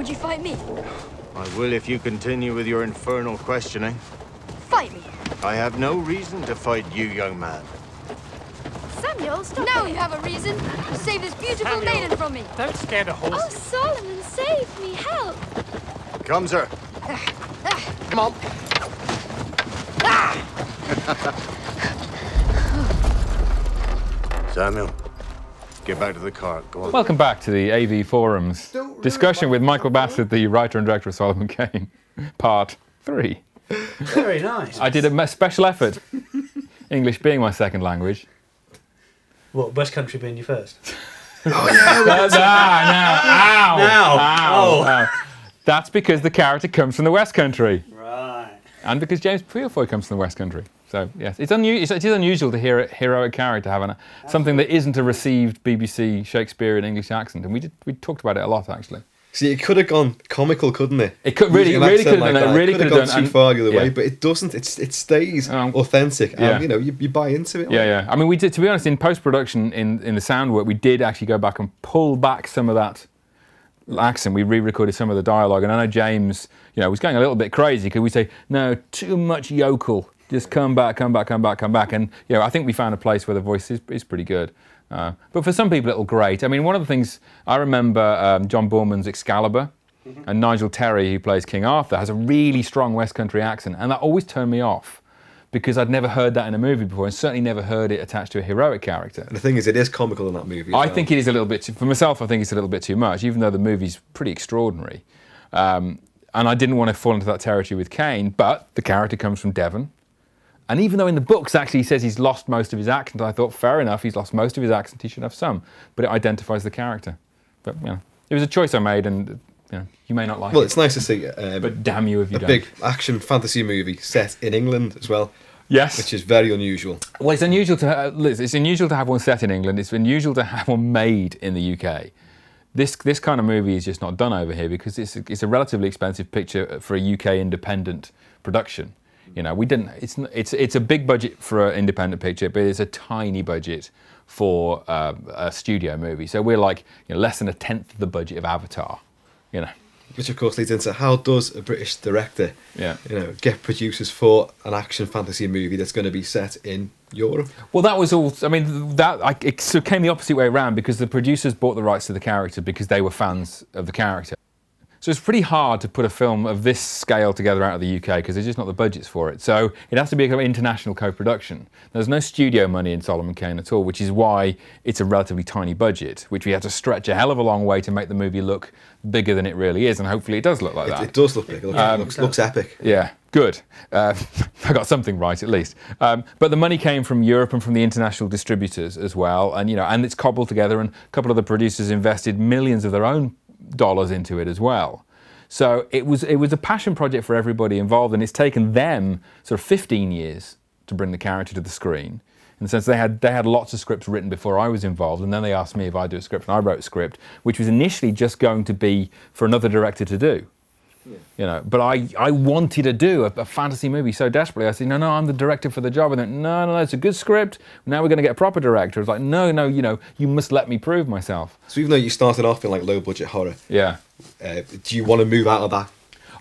Would you fight me? I will if you continue with your infernal questioning. Fight me. I have no reason to fight you, young man. Samuel, stop. Now you have a reason. Save this beautiful maiden from me. Don't scare the horse. Oh, Solomon, save me. Help. Come, sir. Come on. Samuel, get back to the car. Go on. Welcome back to the AVForums discussion with Michael Bassett, the writer and director of Soloman Kane, part 3. Very nice. I did a special effort, English being my second language. What, West Country being your first? Oh yeah! Ow! That's because the character comes from the West Country. Right. And because James Purefoy comes from the West Country. So, yes, it is unusual to hear a heroic character have something that isn't a received BBC Shakespearean English accent. And we talked about it a lot, actually. See, it could have gone comical, couldn't it? It could really could have done that. It really could have gone too far the other way, but it doesn't. It stays authentic, and you know, you buy into it. Yeah. I mean, we did. To be honest, in post-production, in the sound work, we did actually go back and pull back some of that accent. We re-recorded some of the dialogue, and I know James, you know, was going a little bit crazy because we say, no, too much yokel. Just come back, and you know, I think we found a place where the voice is pretty good. But for some people it'll grate. I mean, one of the things I remember, John Boorman's Excalibur, and Nigel Terry, who plays King Arthur, has a really strong West Country accent, and that always turned me off because I'd never heard that in a movie before, and certainly never heard it attached to a heroic character. And the thing is, it is comical in that movie. I think it is a little bit, for myself, I think it's a little bit too much, even though the movie's pretty extraordinary. And I didn't want to fall into that territory with Kane, but the character comes from Devon. And even though in the books actually he says he's lost most of his accent, I thought, fair enough, he's lost most of his accent, he should have some. But it identifies the character. But, you know, it was a choice I made, and you know, you may not like it. Well, it's nice to see but damn you if you don't. A big action fantasy movie set in England as well. Yes. Which is very unusual. Well, it's unusual to have one set in England. It's unusual to have one made in the UK. This kind of movie is just not done over here because it's a relatively expensive picture for a UK independent production. You know, we didn't. It's a big budget for an independent picture, but it's a tiny budget for a studio movie. So we're like, you know, less than 1/10 of the budget of Avatar. You know, which of course leads into how does a British director, you know, get producers for an action fantasy movie that's going to be set in Europe? Well, that was all. I mean, it sort of came the opposite way around because the producers bought the rights to the character because they were fans of the character. So it's pretty hard to put a film of this scale together out of the UK because there's just not the budgets for it. So it has to be a kind of international co-production. There's no studio money in Soloman Kane at all, which is why it's a relatively tiny budget, which we had to stretch a hell of a long way to make the movie look bigger than it really is, and hopefully it does look like that. It does look big. It looks epic. Yeah, good. I got something right at least. But the money came from Europe and from the international distributors as well, and you know, and it's cobbled together, and a couple of the producers invested millions of their own dollars into it as well. So it was a passion project for everybody involved, and it's taken them sort of 15 years to bring the character to the screen. In the sense they had lots of scripts written before I was involved, and then they asked me if I'd do a script, and I wrote a script, which was initially just going to be for another director to do. Yeah. You know, but I wanted to do a fantasy movie so desperately. I said, no, I'm the director for the job. And then, no, it's a good script. Now we're going to get a proper director. It's like, no, you know, you must let me prove myself. So even though you started off in like low budget horror, yeah, do you want to move out of that?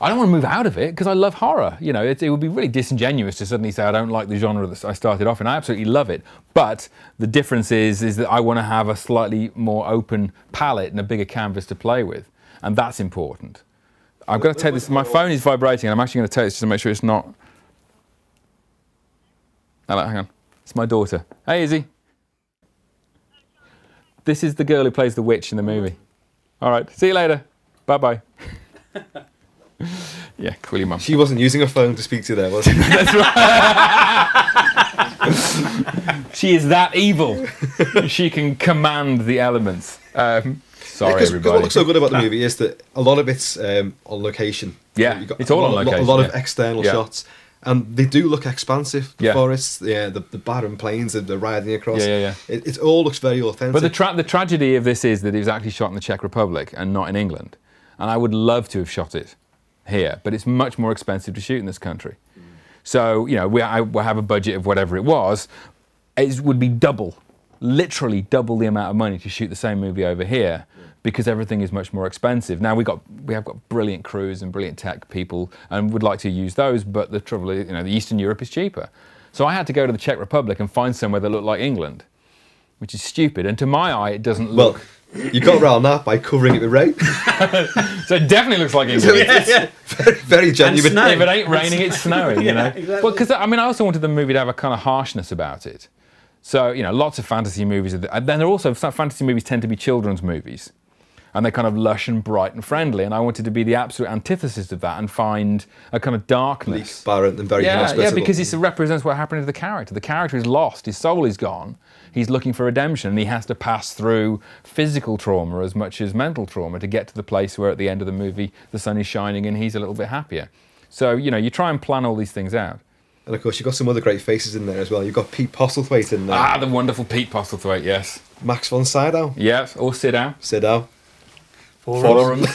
I don't want to move out of it because I love horror. You know, it would be really disingenuous to suddenly say I don't like the genre that I started off in. I absolutely love it. But the difference is that I want to have a slightly more open palette and a bigger canvas to play with, and that's important. I've got to take this. My phone is vibrating, and I'm actually going to take this just to make sure it's not. Hello, hang on. It's my daughter. Hey, Izzy. This is the girl who plays the witch in the movie. All right. See you later. Bye-bye. Yeah, cool your mum. She wasn't using her phone to speak to you there, was she? That's right. She is that evil. She can command the elements. Sorry, everybody. What looks so good about the movie is that a lot of it's on location. Yeah, You've got it's all on location. A lot of external shots, and they do look expansive. The forests, the barren plains that they're riding across. It all looks very authentic. But the tragedy of this is that it was actually shot in the Czech Republic and not in England. And I would love to have shot it here, but it's much more expensive to shoot in this country. So, you know, we have a budget of whatever it was. It would be double, literally double the amount of money to shoot the same movie over here. because everything is much more expensive. Now we have got brilliant crews and brilliant tech people, and would like to use those, but the trouble is, the Eastern Europe is cheaper. So I had to go to the Czech Republic and find somewhere that looked like England, which is stupid. And to my eye, it doesn't look. Well, you got around that by covering it with rain. So it definitely looks like England. So it's very genuine. If it ain't raining, it's snowing. Exactly. Well, because I also wanted the movie to have a kind of harshness about it. So lots of fantasy movies, and then there are also some fantasy movies tend to be children's movies, and they're kind of lush and bright and friendly. And I wanted to be the absolute antithesis of that and find a kind of darkness, bleak, barren, and very inhospitable. Yeah, because it represents what happened to the character. The character is lost. His soul is gone. He's looking for redemption, and he has to pass through physical trauma as much as mental trauma to get to the place where at the end of the movie the sun is shining and he's a little bit happier. So you try and plan all these things out. And of course, you've got some other great faces in there as well. You've got Pete Postlethwaite in there. Ah, the wonderful Pete Postlethwaite, yes. Max von Sydow. Yes, or Sydow. Sydow. Forums.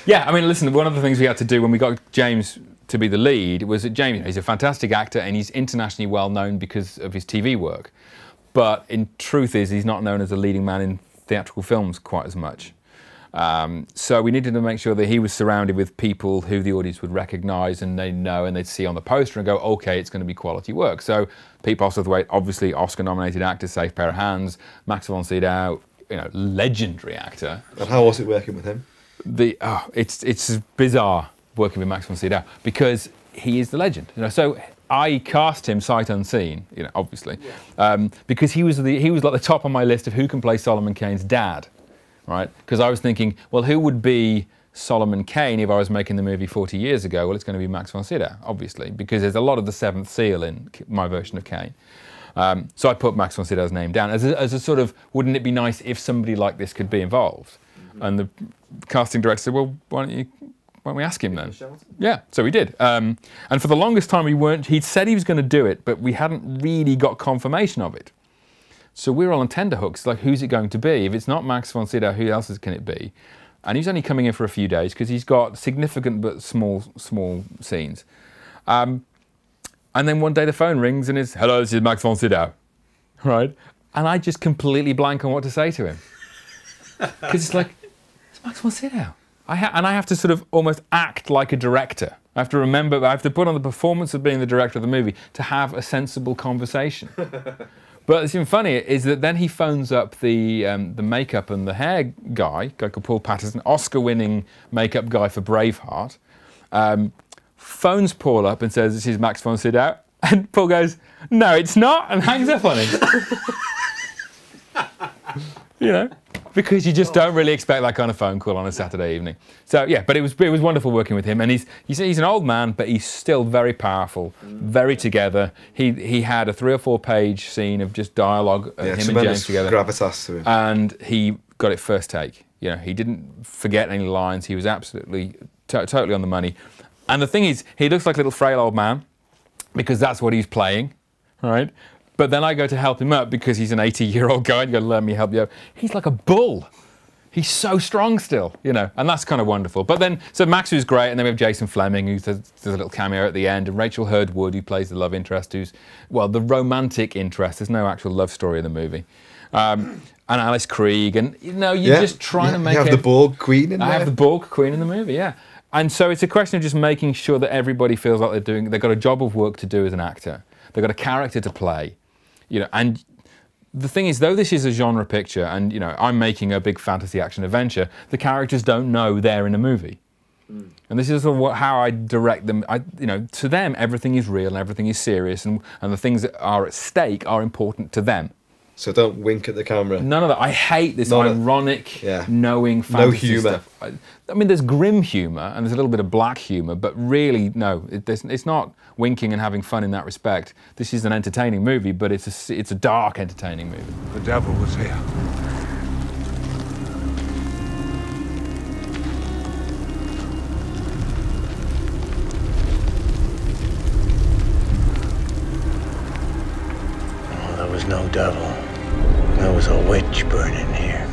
Yeah, listen, one of the things we had to do when we got James to be the lead was that James, he's a fantastic actor and he's internationally well known because of his TV work. But in truth he's not known as a leading man in theatrical films quite as much. So we needed to make sure that he was surrounded with people who the audience would recognise and they'd know and they'd see on the poster and go, okay, it's going to be quality work. So Pete Postlethwaite, obviously Oscar-nominated actor, safe pair of hands. Max von Sydow, legendary actor. And how was it working with him? It's bizarre working with Max von Sydow because he is the legend. So I cast him sight unseen, obviously, because he was like the top on my list of who can play Soloman Kane's dad. Right? Because I was thinking, well, who would be Soloman Kane if I was making the movie 40 years ago? Well, it's going to be Max von Sydow, obviously, because there's a lot of the seventh seal in my version of Kane. So I put Max von Sydow's name down as a sort of, wouldn't it be nice if somebody like this could be involved? And the casting director said, well, why don't we ask him then? Yeah, so we did. And for the longest time, he'd said he was going to do it, but we hadn't really got confirmation of it. So we're all on tenterhooks, like who's it going to be? If it's not Max von Sydow, who else can it be? And he's only coming in for a few days because he's got significant but small scenes. And then one day the phone rings and it's, hello, this is Max von Sydow, right? And I just completely blank on what to say to him. Because it's like, it's Max von Sydow. And I have to sort of almost act like a director. I have to remember, I have to put on the performance of being the director of the movie to have a sensible conversation. But what's even funny is that then he phones up the makeup and the hair guy called Paul Patterson, Oscar-winning makeup guy for Braveheart, phones Paul up and says, this is Max von Sydow. And Paul goes, no, it's not, and hangs up on him. Because you just don't really expect that kind of phone call on a Saturday evening. So yeah, but it was wonderful working with him, and he's an old man, but he's still very powerful, very together. He had a 3 or 4 page scene of just dialogue, him and James together, gravitas to him, and he got it first take. He didn't forget any lines. He was absolutely totally on the money. And the thing is, he looks like a little frail old man because that's what he's playing, right? But then I go to help him up because he's an 80-year-old guy and you got to let me help you out. He's like a bull. He's so strong still, and that's kind of wonderful. But then, so Max was great, and then we have Jason Fleming, who does a little cameo at the end, and Rachel Hurd-Wood, who plays the love interest, who's, well, the romantic interest. There's no actual love story in the movie. And Alice Krieg, and, you're just trying to make You have the Borg Queen in there. I have the Borg Queen in the movie, yeah. And so it's a question of just making sure that everybody feels like they've got a job of work to do as an actor. They've got a character to play. And the thing is, though this is a genre picture and, I'm making a big fantasy action adventure, the characters don't know they're in a movie. And this is sort of how I direct them. To them, everything is real and everything is serious, and the things that are at stake are important to them. So don't wink at the camera. None of that. I hate this ironic, knowing fantasy stuff. I mean, there's grim humour and there's a little bit of black humour, but really, no, it's not winking and having fun in that respect. This is an entertaining movie, but it's a dark, entertaining movie. The devil was here. Oh, there was no devil. There was a witch burning here.